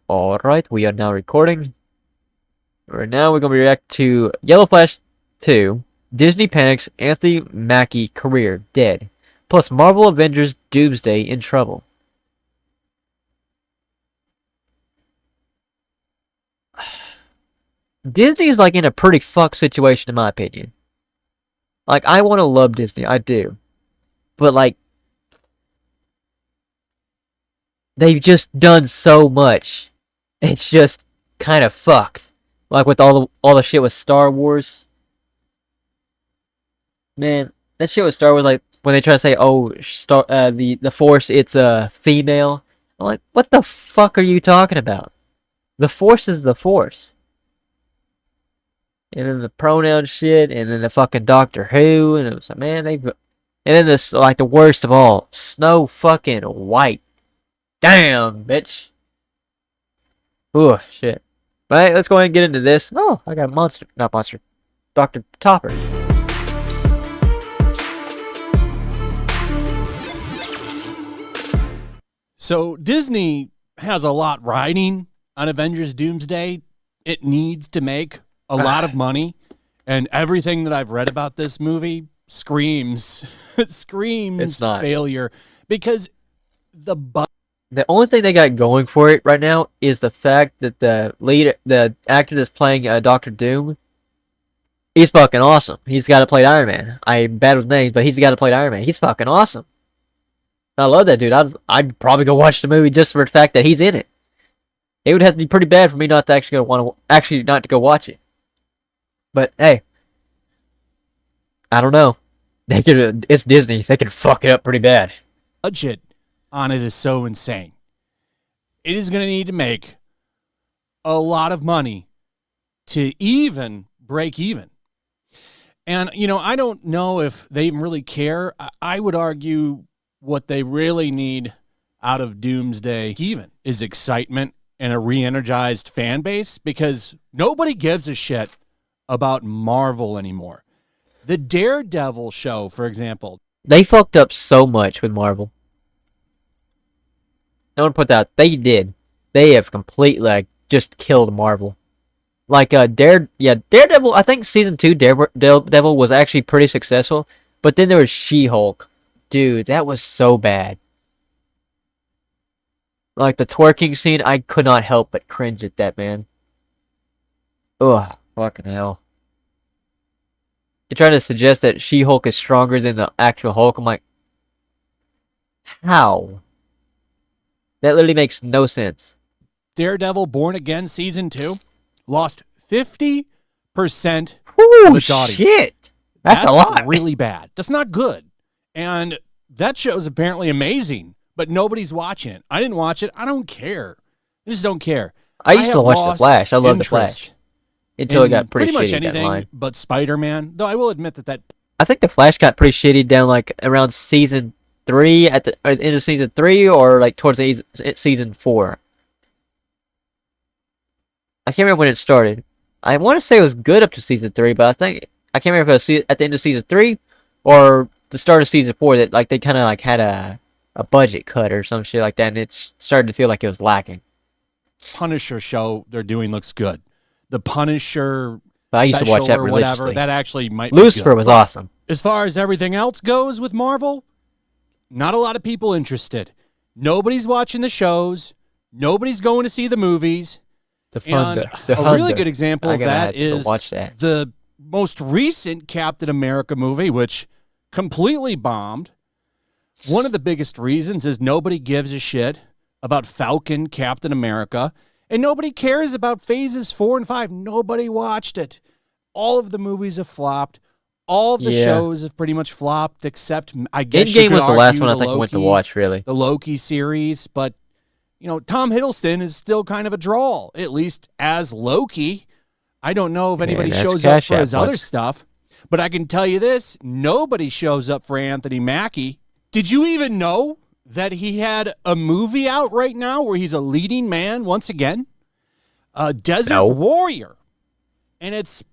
Alright, we are now recording. Right now we're going to react to Yellow Flash 2, Disney Panics, Anthony Mackie Career Dead, plus Marvel Avengers Doomsday in Trouble. Disney's like in a pretty fucked situation in my opinion. Like, I want to love Disney, I do. But like, they've just done so much. It's just kind of fucked. Like with all the shit with Star Wars. Man, that shit with Star Wars, like when they try to say, "Oh, the Force, it's a female." I'm like, what the fuck are you talking about? The Force is the Force. And then the pronoun shit, and then the fucking Doctor Who, and it was like, man, and then this, like the worst of all, Snow fucking White. Damn, bitch. Ooh, shit. Right, let's go ahead and get into this. Oh, I got not Monster, Dr. Topper. So Disney has a lot riding on Avengers Doomsday. It needs to make a lot of money, and everything that I've read about this movie screams It's not. failure because The only thing they got going for it right now is the fact that the actor that's playing Doctor Doom, he's fucking awesome. He's got to play Iron Man. I'm bad with names, but he's got to play Iron Man. He's fucking awesome. I love that dude. I'd probably go watch the movie just for the fact that he's in it. It would have to be pretty bad for me not to not to go watch it. But hey, I don't know. They could. It's Disney. They could fuck it up pretty bad. budget on it is so insane. It is going to need to make a lot of money to even break even. And, I don't know if they even really care. I would argue what they really need out of Doomsday even is excitement and a re-energized fan base, because nobody gives a shit about Marvel anymore. The Daredevil show, for example. They fucked up so much with Marvel. I want to put that. They did. They have completely just killed Marvel. Like Daredevil. I think season 2 Daredevil was actually pretty successful, but then there was She-Hulk. Dude, that was so bad. Like the twerking scene, I could not help but cringe at that, man. Ugh, fucking hell. You're trying to suggest that She-Hulk is stronger than the actual Hulk? I'm like, how? That literally makes no sense. Daredevil Born Again season 2 lost 50% Ooh, of its audience. shit! That's a lot. Really bad. That's not good. And that show's apparently amazing, but nobody's watching it. I didn't watch it. I don't care. I just don't care. I used to have watch The lost Flash. I love The interest Flash. Until it in got pretty much shitty down the line. anything but Spider-Man. Though I will admit that I think The Flash got pretty shitty down like around season 3 at the end of season 3 or like towards the season 4. I can't remember when it started. I want to say it was good up to season 3, but I can't remember if it was at the end of season 3 or the start of season 4 that like they kind of like had a budget cut or some shit like that, and it started to feel like it was lacking. Punisher show they're doing looks good. The Punisher But I used to watch that or religiously. whatever, that actually might Lucifer be good. was awesome. As far as everything else goes with Marvel, not a lot of people interested. Nobody's watching the shows. Nobody's going to see the movies. And a really good example of that is the most recent Captain America movie, which completely bombed. One of the biggest reasons is nobody gives a shit about Falcon, Captain America, and nobody cares about phases 4 and 5. Nobody watched it. All of the movies have flopped. All of the shows have pretty much flopped, except I guess Endgame was the last one I think I went to watch, really. The Loki series, but Tom Hiddleston is still kind of a drawl, at least as Loki. I don't know if anybody shows up for his other stuff, but I can tell you this, nobody shows up for Anthony Mackie. Did you even know that he had a movie out right now where he's a leading man once again? Desert Warrior. And it's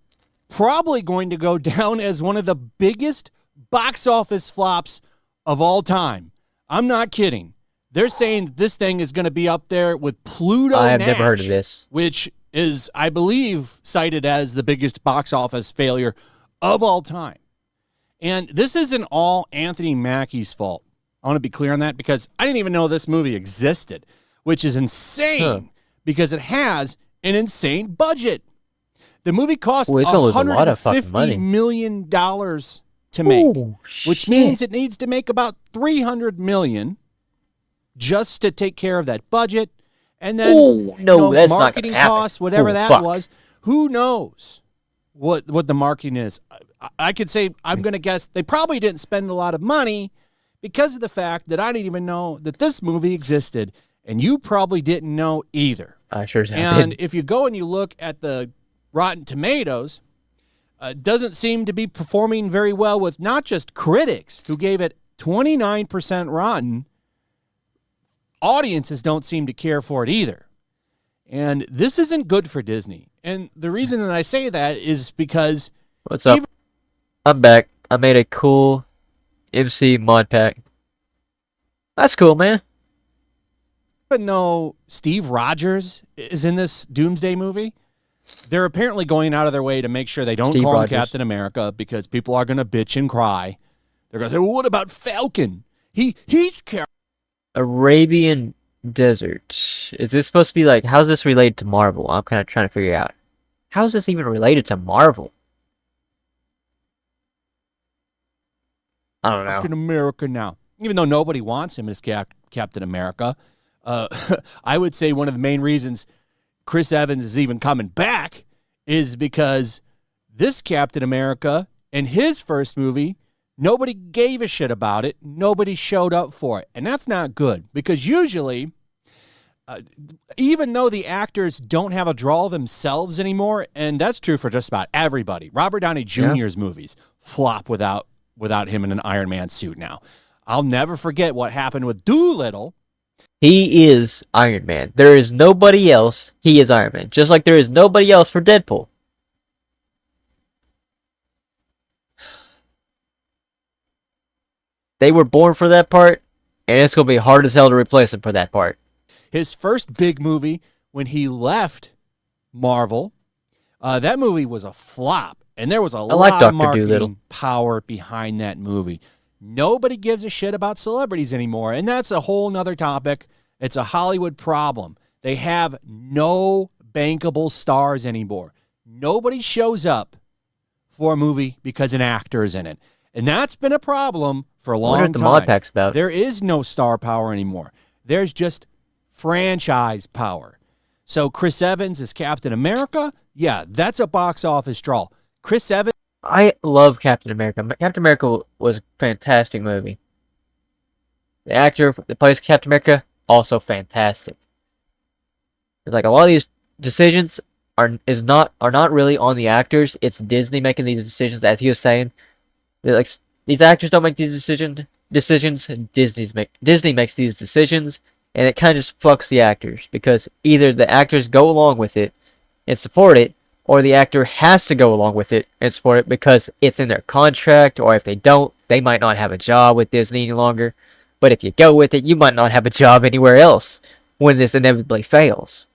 probably going to go down as one of the biggest box office flops of all time. I'm not kidding. They're saying this thing is going to be up there with Pluto I have Nash, never heard of this. which is, I believe, cited as the biggest box office failure of all time. And this isn't all Anthony Mackie's fault. I want to be clear on that because I didn't even know this movie existed, which is insane because it has an insane budget. The movie cost $150 million to make, which means it needs to make about $300 million just to take care of that budget. And then that's marketing not costs, whatever that was. Who knows what the marketing is? I could say, I'm going to guess they probably didn't spend a lot of money because of the fact that I didn't even know that this movie existed, and you probably didn't know either. I sure did. And if you go and you look at the Rotten Tomatoes, doesn't seem to be performing very well with not just critics who gave it 29% rotten. Audiences don't seem to care for it either. And this isn't good for Disney. And the reason that I say that is because... What's up? I'm back. I made a cool MC mod pack. That's cool, man. Even though Steve Rogers is in this Doomsday movie, they're apparently going out of their way to make sure they don't call him Captain America because people are going to bitch and cry. They're going to say, well, what about Falcon? He's Arabian Desert. Is this supposed to be like, how's this related to Marvel? I'm kind of trying to figure out. How is this even related to Marvel? I don't know. Captain America now. Even though nobody wants him as Captain America, I would say one of the main reasons Chris Evans is even coming back is because this Captain America in his first movie, nobody gave a shit about it. Nobody showed up for it. And that's not good because usually, even though the actors don't have a draw themselves anymore, and that's true for just about everybody, Robert Downey Jr.'s movies flop without him in an Iron Man suit now. I'll never forget what happened with Doolittle. He is Iron Man. There is nobody else. He is Iron Man. Just like there is nobody else for Deadpool. They were born for that part, and it's going to be hard as hell to replace him for that part. His first big movie, when he left Marvel, that movie was a flop. And there was a lot of marketing power behind that movie. Nobody gives a shit about celebrities anymore. And that's a whole nother topic. It's a Hollywood problem. They have no bankable stars anymore. Nobody shows up for a movie because an actor is in it. And that's been a problem for a long time. What are the mod packs about? There is no star power anymore. There's just franchise power. So Chris Evans is Captain America. Yeah, that's a box office draw. Chris Evans. I love Captain America. Captain America was a fantastic movie. The actor that plays Captain America, also fantastic. It's like a lot of these decisions are not really on the actors. It's Disney making these decisions, as he was saying. Like these actors don't make these decisions. Disney makes these decisions, and it kind of just fucks the actors because either the actors go along with it and support it, or the actor has to go along with it and support it because it's in their contract, or if they don't, they might not have a job with Disney any longer. But if you go with it, you might not have a job anywhere else when this inevitably fails.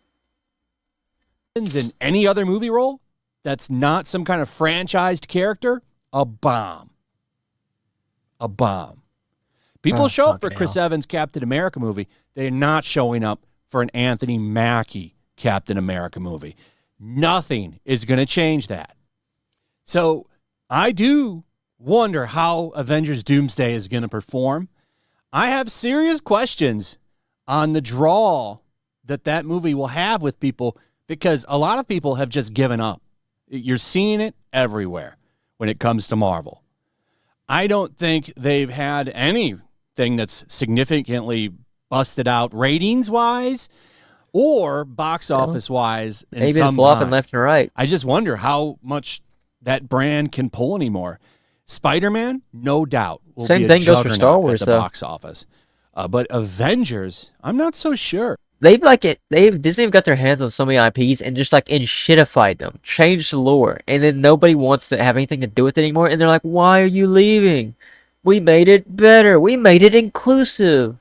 In any other movie role that's not some kind of franchised character, a bomb. A bomb. People show up for Chris Evans' Captain America movie. They're not showing up for an Anthony Mackie Captain America movie. Nothing is going to change that. So I do wonder how Avengers Doomsday is going to perform. I have serious questions on the draw that movie will have with people because a lot of people have just given up. You're seeing it everywhere when it comes to Marvel. I don't think they've had anything that's significantly busted out ratings-wise or box office-wise. They've been flopping left and right. I just wonder how much that brand can pull anymore. Spider-Man, no doubt, will Same be a thing goes for juggernaut Star Wars, at the though. box office. But Avengers, I'm not so sure. Disney have got their hands on so many IPs and just like shitified them, changed the lore, and then nobody wants to have anything to do with it anymore. And they're like, "Why are you leaving? We made it better. We made it inclusive."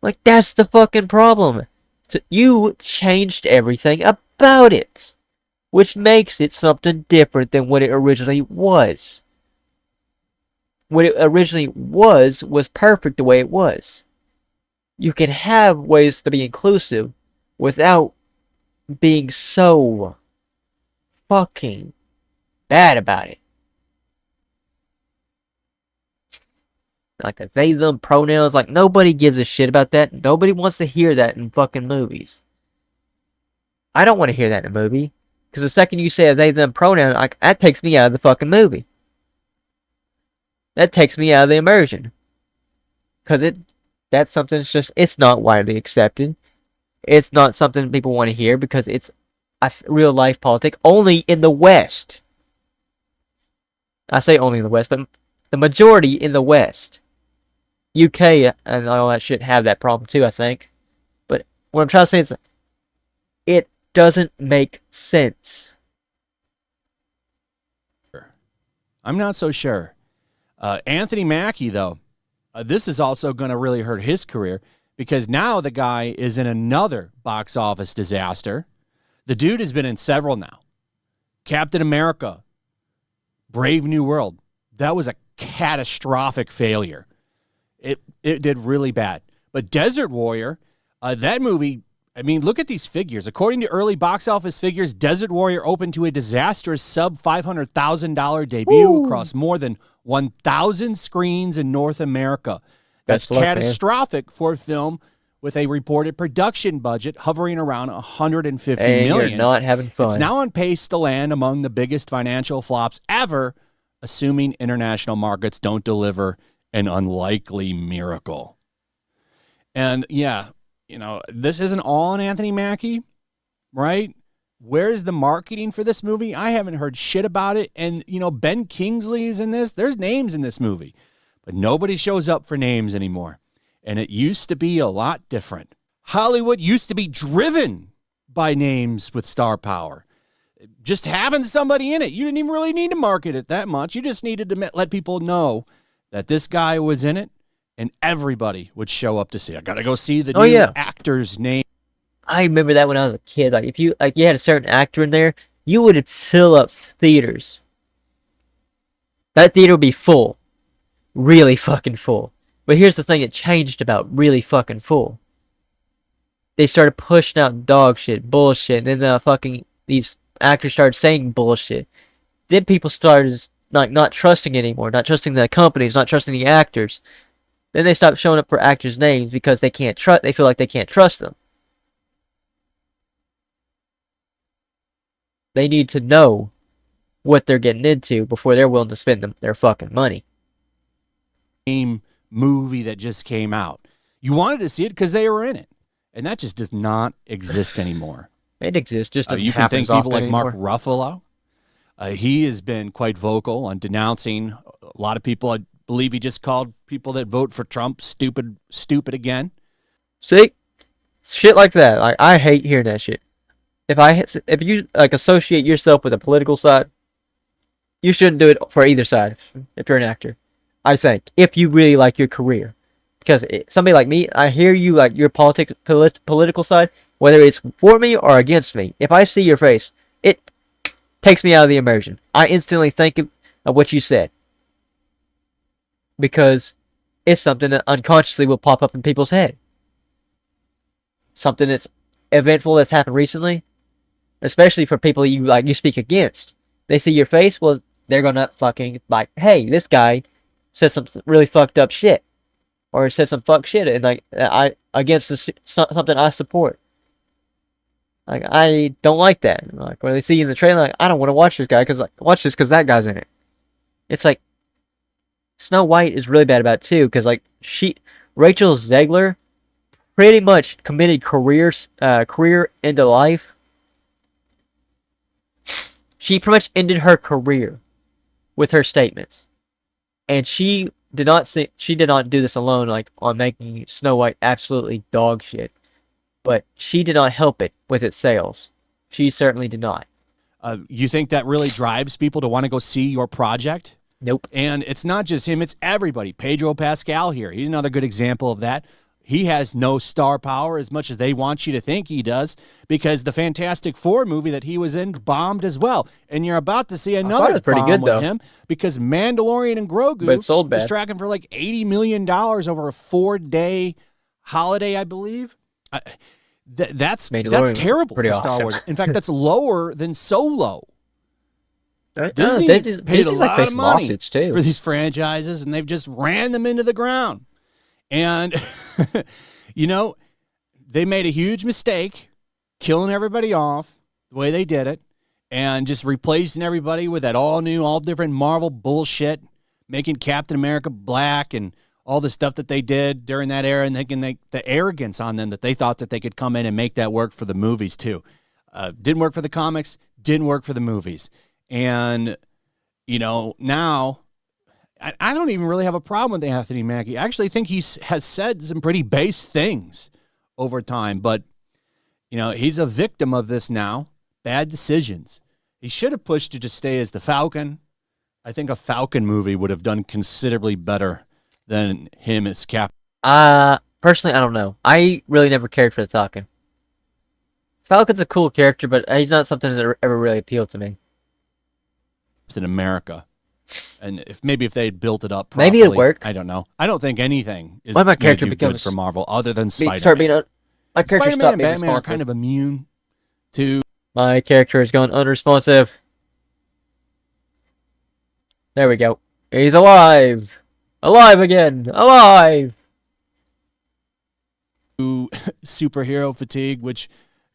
Like, that's the fucking problem. So you changed everything about it, which makes it something different than what it originally was. What it originally was perfect the way it was. You can have ways to be inclusive without being so fucking bad about it. Like the they them pronouns, like nobody gives a shit about that. Nobody wants to hear that in fucking movies. I don't want to hear that in a movie. Because the second you say a they them pronoun, like, that takes me out of the fucking movie. That takes me out of the immersion. Because that's something that's just, it's not widely accepted. It's not something people want to hear because it's a real life politic only in the West. I say only in the West, but the majority in the West. UK and all that shit have that problem too, I think. But what I'm trying to say is, it doesn't make sense. I'm not so sure. Anthony Mackie, though, this is also going to really hurt his career because now the guy is in another box office disaster. The dude has been in several now. Captain America, Brave New World. That was a catastrophic failure. It did really bad. But Desert Warrior, that movie, I mean, look at these figures. According to early box office figures, Desert Warrior opened to a disastrous sub-$500,000 debut across more than 1,000 screens in North America. That's catastrophic for a film with a reported production budget hovering around $150 million. You're not having fun. It's now on pace to land among the biggest financial flops ever, assuming international markets don't deliver an unlikely miracle. And yeah, you know, this isn't all on Anthony Mackie, right? Where's the marketing for this movie? I haven't heard shit about it. And, you know, Ben Kingsley is in this. There's names in this movie, but nobody shows up for names anymore. And it used to be a lot different. Hollywood used to be driven by names with star power. Just having somebody in it, you didn't even really need to market it that much. You just needed to let people know that this guy was in it, and everybody would show up to see it. I got to go see the new actor's name. I remember that when I was a kid. Like, if you had a certain actor in there, you would fill up theaters. That theater would be full. Really fucking full. But here's the thing that changed about really fucking full. They started pushing out dog shit, bullshit, and then these actors started saying bullshit. Then people started not trusting anymore, not trusting the companies, not trusting the actors. Then they stopped showing up for actors' names because they feel like they can't trust them. They need to know what they're getting into before they're willing to spend their fucking money. Movie that just came out. You wanted to see it because they were in it. And that just does not exist anymore. It exists, just doesn't you can happen think people like anymore. Mark Ruffalo. He has been quite vocal on denouncing a lot of people. I believe he just called people that vote for Trump stupid again. See? Shit like that. Like, I hate hearing that shit. If you like associate yourself with a political side, you shouldn't do it for either side if you're an actor. I think, if you really like your career. Because somebody like me, I hear you like your political side, whether it's for me or against me. If I see your face, it takes me out of the immersion. I instantly think of what you said. Because it's something that unconsciously will pop up in people's head. Something that's eventful that's happened recently. Especially for people you speak against. They see your face, well, they're gonna fucking like, hey, this guy said some really fucked up shit. Or said some fuck shit and against something I support. Like, I don't like that. Like, when they see you in the trailer, like, I don't want to watch this guy because that guy's in it. It's like, Snow White is really bad about it too, because Rachel Zegler pretty much committed career into life. She pretty much ended her career with her statements, and she did not do this alone, like on making Snow White absolutely dog shit. But she did not help it with its sales. She certainly did not. You think that really drives people to want to go see your project? Nope. And it's not just him, it's everybody. Pedro Pascal here. He's another good example of that. he has no star power as much as they want you to think he does, because the Fantastic Four movie that he was in bombed as well. And you're about to see another bomb with him because Mandalorian and Grogu is tracking for like $80 million over a 4-day holiday, I believe. That's terrible for Star Wars. In fact, that's lower than Solo. Disney paid a lot of money for these franchises, and they've just ran them into the ground. And, you know, they made a huge mistake killing everybody off the way they did it and just replacing everybody with that all-new, all-different Marvel bullshit, making Captain America black and all the stuff that they did during that era, and the arrogance on them that they thought that they could come in and make that work for the movies, too. Didn't work for the comics, didn't work for the movies. And, you know, now I don't even really have a problem with Anthony Mackie. I actually think he has said some pretty base things over time, but, you know, he's a victim of this now. Bad decisions. He should have pushed to just stay as the Falcon. I think a Falcon movie would have done considerably better than him as Cap. Personally, I don't know. I really never cared for the Falcon. Falcon's a cool character, but he's not something that ever really appealed to me. In America, and if they had built it up properly, maybe it'd work. I don't know. I don't think anything is my character good for Marvel other than Spider-Man. Spider-Man and Batman are kind of immune to. My character is going unresponsive. There we go. He's alive. Alive again. Alive. Superhero fatigue, which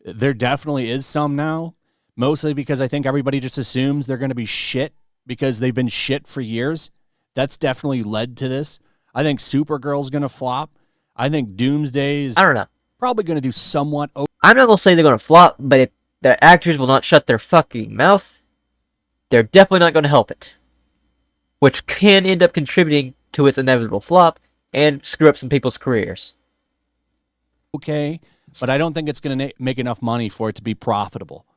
there definitely is some now. Mostly because I think everybody just assumes they're going to be shit because they've been shit for years. That's definitely led to this. I think Supergirl's going to flop. I think Doomsday is probably going to do somewhat. I'm not going to say they're going to flop, but if the actors will not shut their fucking mouth, they're definitely not going to help it. Which can end up contributing to its inevitable flop and screw up some people's careers. Okay, but I don't think it's going to make enough money for it to be profitable.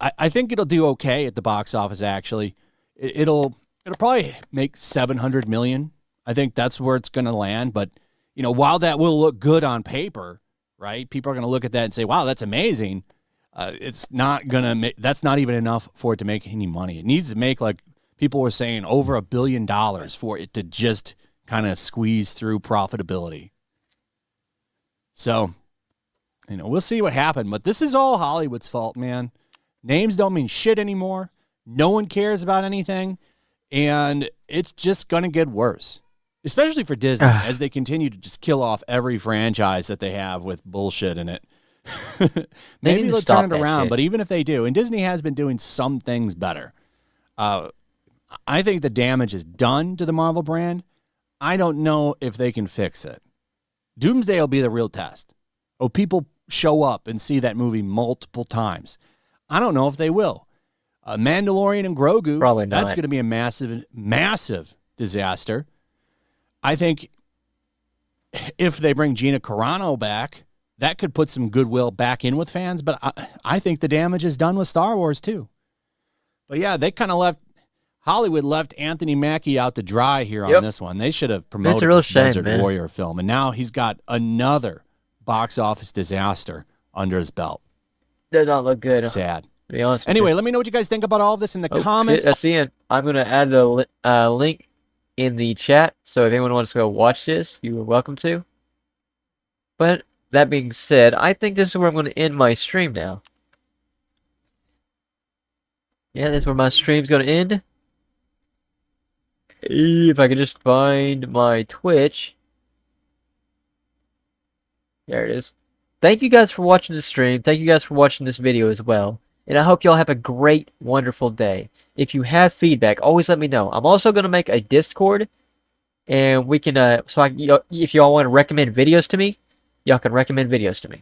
I think it'll do okay at the box office. Actually, it'll probably make $700 million. I think that's where it's going to land. But you know, while that will look good on paper, right? People are going to look at that and say, "Wow, that's amazing." It's not going to. That's not even enough for it to make any money. It needs to make, like people were saying, over $1 billion for it to just kind of squeeze through profitability. So, you know, we'll see what happens. But this is all Hollywood's fault, man. Names don't mean shit anymore. No one cares about anything. And it's just going to get worse, especially for Disney, as they continue to just kill off every franchise that they have with bullshit in it. Maybe they'll turn it around, but even if they do, and Disney has been doing some things better, I think the damage is done to the Marvel brand. I don't know if they can fix it. Doomsday will be the real test. Oh, people show up and see that movie multiple times. I don't know if they will. Mandalorian and Grogu, probably not. That's going to be a massive, massive disaster. I think if they bring Gina Carano back, that could put some goodwill back in with fans. But I think the damage is done with Star Wars too. But yeah, they kind of Hollywood left Anthony Mackie out to dry here on this one. They should have promoted this Desert Warrior film. And now he's got another box office disaster under his belt. Does not look good. Sad. To be honest. Anyway, let me know what you guys think about all of this in the comments. I see it. I'm going to add the link in the chat. So if anyone wants to go watch this, you are welcome to. But that being said, I think this is where I'm going to end my stream now. Yeah, this is where my stream's going to end. If I could just find my Twitch. There it is. Thank you guys for watching the stream. Thank you guys for watching this video as well. And I hope y'all have a great, wonderful day. If you have feedback, always let me know. I'm also going to make a Discord. And we can, if y'all want to recommend videos to me, y'all can recommend videos to me.